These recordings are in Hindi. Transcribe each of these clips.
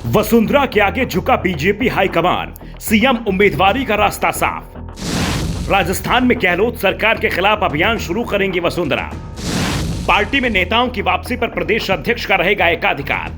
वसुंधरा के आगे झुका बीजेपी हाईकमान, सीएम उम्मीदवारी का रास्ता साफ। राजस्थान में गहलोत सरकार के खिलाफ अभियान शुरू करेंगी वसुंधरा। पार्टी में नेताओं की वापसी पर प्रदेश अध्यक्ष का रहेगा एकाधिकार।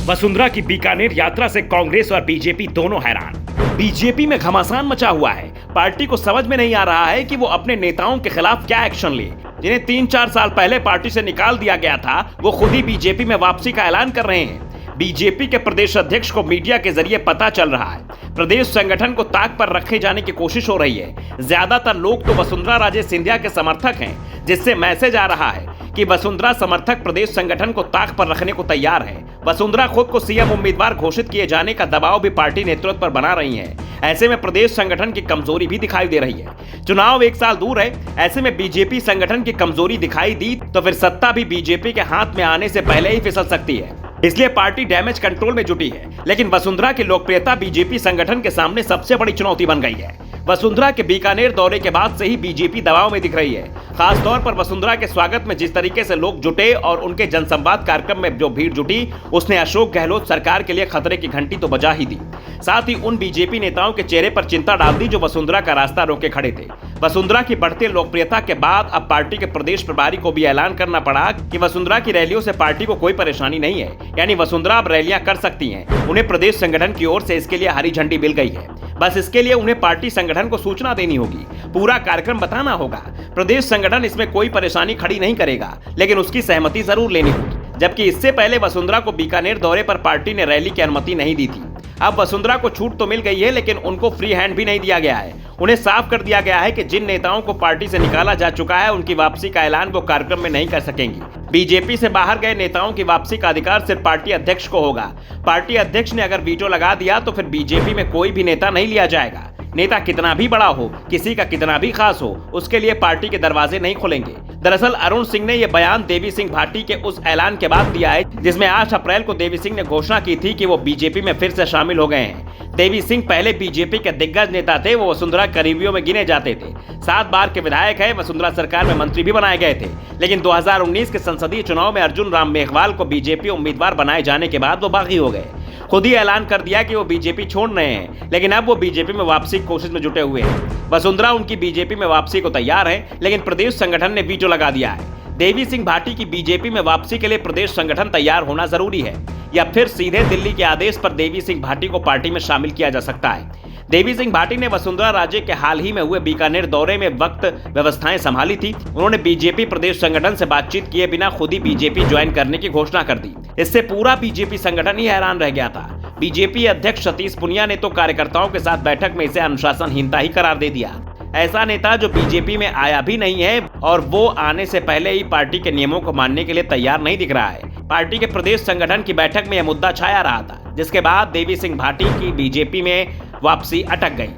वसुंधरा की बीकानेर यात्रा से कांग्रेस और बीजेपी दोनों हैरान। बीजेपी में घमासान मचा हुआ है। पार्टी को समझ में नहीं आ रहा है कि वो अपने नेताओं के खिलाफ क्या एक्शन ले। जिन्हें 3-4 साल पहले पार्टी से निकाल दिया गया था, वो खुद ही बीजेपी में वापसी का ऐलान कर रहे हैं। बीजेपी के प्रदेश अध्यक्ष को मीडिया के जरिए पता चल रहा है प्रदेश संगठन को ताक पर रखे जाने की कोशिश हो रही है। ज्यादातर लोग तो वसुंधरा राजे सिंधिया के समर्थक हैं, जिससे मैसेज आ रहा है कि वसुंधरा समर्थक प्रदेश संगठन को ताक पर रखने को तैयार है। वसुंधरा खुद को सीएम उम्मीदवार घोषित किए जाने का दबाव भी पार्टी नेतृत्व पर बना रही है। ऐसे में प्रदेश संगठन की कमजोरी भी दिखाई दे रही है। चुनाव 1 साल दूर है। ऐसे में बीजेपी संगठन की कमजोरी दिखाई दी तो फिर सत्ता भी बीजेपी के हाथ में आने से पहले ही फिसल सकती है। इसलिए पार्टी डैमेज कंट्रोल में जुटी है। लेकिन वसुंधरा की लोकप्रियता बीजेपी संगठन के सामने सबसे बड़ी चुनौती बन गई है। वसुंधरा के बीकानेर दौरे के बाद से ही बीजेपी दबाव में दिख रही है। खास तौर पर वसुंधरा के स्वागत में जिस तरीके से लोग जुटे और उनके जनसंवाद कार्यक्रम में जो भीड़ जुटी, उसने अशोक गहलोत सरकार के लिए खतरे की घंटी तो बजा ही दी। साथ ही उन बीजेपी नेताओं के चेहरे पर चिंता डाल दी जो वसुंधरा का रास्ता रोके खड़े थे। वसुंधरा की बढ़ती लोकप्रियता के बाद अब पार्टी के प्रदेश प्रभारी को भी ऐलान करना पड़ा कि वसुंधरा की रैलियों से पार्टी को कोई परेशानी नहीं है। यानी वसुंधरा अब रैलियां कर सकती हैं। उन्हें प्रदेश संगठन की ओर से इसके लिए हरी झंडी मिल गई है। बस इसके लिए उन्हें पार्टी संगठन को सूचना देनी होगी, पूरा कार्यक्रम बताना होगा। प्रदेश संगठन इसमें कोई परेशानी खड़ी नहीं करेगा, लेकिन उसकी सहमति जरूर लेनी होगी। जबकि इससे पहले वसुंधरा को बीकानेर दौरे पर पार्टी ने रैली की अनुमति नहीं दी थी। अब वसुंधरा को छूट तो मिल गई है, लेकिन उनको फ्री हैंड भी नहीं दिया गया है। उन्हें साफ कर दिया गया है कि जिन नेताओं को पार्टी से निकाला जा चुका है, उनकी वापसी का ऐलान वो कार्यक्रम में नहीं कर सकेंगी। बीजेपी से बाहर गए नेताओं की वापसी का अधिकार सिर्फ पार्टी अध्यक्ष को होगा। पार्टी अध्यक्ष ने अगर वीटो लगा दिया तो फिर बीजेपी में कोई भी नेता नहीं लिया जाएगा। नेता कितना भी बड़ा हो, किसी का कितना भी खास हो, उसके लिए पार्टी के दरवाजे नहीं खुलेंगे। दरअसल अरुण सिंह ने यह बयान देवी सिंह भाटी के उस ऐलान के बाद दिया है जिसमें 8 अप्रैल को देवी सिंह ने घोषणा की थी कि वो बीजेपी में फिर से शामिल हो गए हैं। देवी सिंह पहले बीजेपी के दिग्गज नेता थे। वो वसुंधरा करीबियों में गिने जाते थे। 7 बार के विधायक है। वसुंधरा सरकार में मंत्री भी बनाए गए थे। लेकिन 2019 के संसदीय चुनाव में अर्जुन राम मेघवाल को बीजेपी उम्मीदवार बनाए जाने के बाद वो बागी हो गए। खुद ही ऐलान कर दिया कि वो बीजेपी छोड़ रहे हैं, लेकिन अब वो बीजेपी में वापसी की कोशिश में जुटे हुए हैं। वसुंधरा उनकी बीजेपी में वापसी को तैयार है, लेकिन प्रदेश संगठन ने वीटो लगा दिया है। देवी सिंह भाटी की बीजेपी में वापसी के लिए प्रदेश संगठन तैयार होना जरूरी है, या फिर सीधे दिल्ली के आदेश पर देवी सिंह भाटी को पार्टी में शामिल किया जा सकता है। देवी सिंह भाटी ने वसुंधरा राजे के हाल ही में हुए बीकानेर दौरे में वक्त व्यवस्थाएं संभाली थी। उन्होंने बीजेपी प्रदेश संगठन से बातचीत किए बिना खुद ही बीजेपी ज्वाइन करने की घोषणा कर दी। इससे पूरा बीजेपी संगठन ही हैरान रह गया था। बीजेपी अध्यक्ष सतीश पुनिया ने तो कार्यकर्ताओं के साथ बैठक में इसे अनुशासनहीनता ही करार दे दिया। ऐसा नेता जो बीजेपी में आया भी नहीं है और वो आने से पहले ही पार्टी के नियमों को मानने के लिए तैयार नहीं दिख रहा है। पार्टी के प्रदेश संगठन की बैठक में यह मुद्दा छाया रहा था, जिसके बाद देवी सिंह भाटी की बीजेपी में वापसी अटक गई।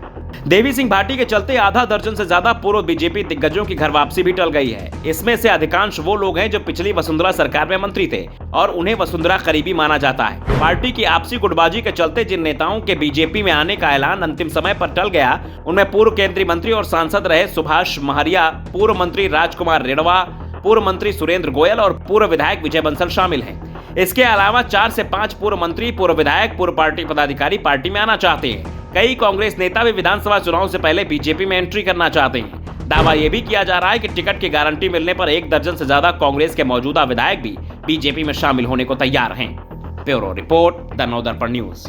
देवी सिंह भाटी के चलते आधा दर्जन से ज्यादा पूर्व बीजेपी दिग्गजों की घर वापसी भी टल गई है। इसमें से अधिकांश वो लोग हैं जो पिछली वसुंधरा सरकार में मंत्री थे और उन्हें वसुंधरा करीबी माना जाता है। पार्टी की आपसी गुटबाजी के चलते जिन नेताओं के बीजेपी में आने का ऐलान अंतिम समय पर टल गया, उनमें पूर्व केंद्रीय मंत्री और सांसद रहे सुभाष महरिया, पूर्व मंत्री राजकुमार रेणवा, पूर्व मंत्री सुरेंद्र गोयल और पूर्व विधायक विजय बंसल शामिल हैं। इसके अलावा 4 से 5 पूर्व मंत्री, पूर्व विधायक, पूर्व पार्टी पदाधिकारी पार्टी में आना चाहते हैं। कई कांग्रेस नेता भी विधानसभा चुनाव से पहले बीजेपी में एंट्री करना चाहते हैं। दावा यह भी किया जा रहा है कि टिकट की गारंटी मिलने पर 1 दर्जन से ज्यादा कांग्रेस के मौजूदा विधायक भी बीजेपी में शामिल होने को तैयार हैं। Bureau report, the Navdarpan news.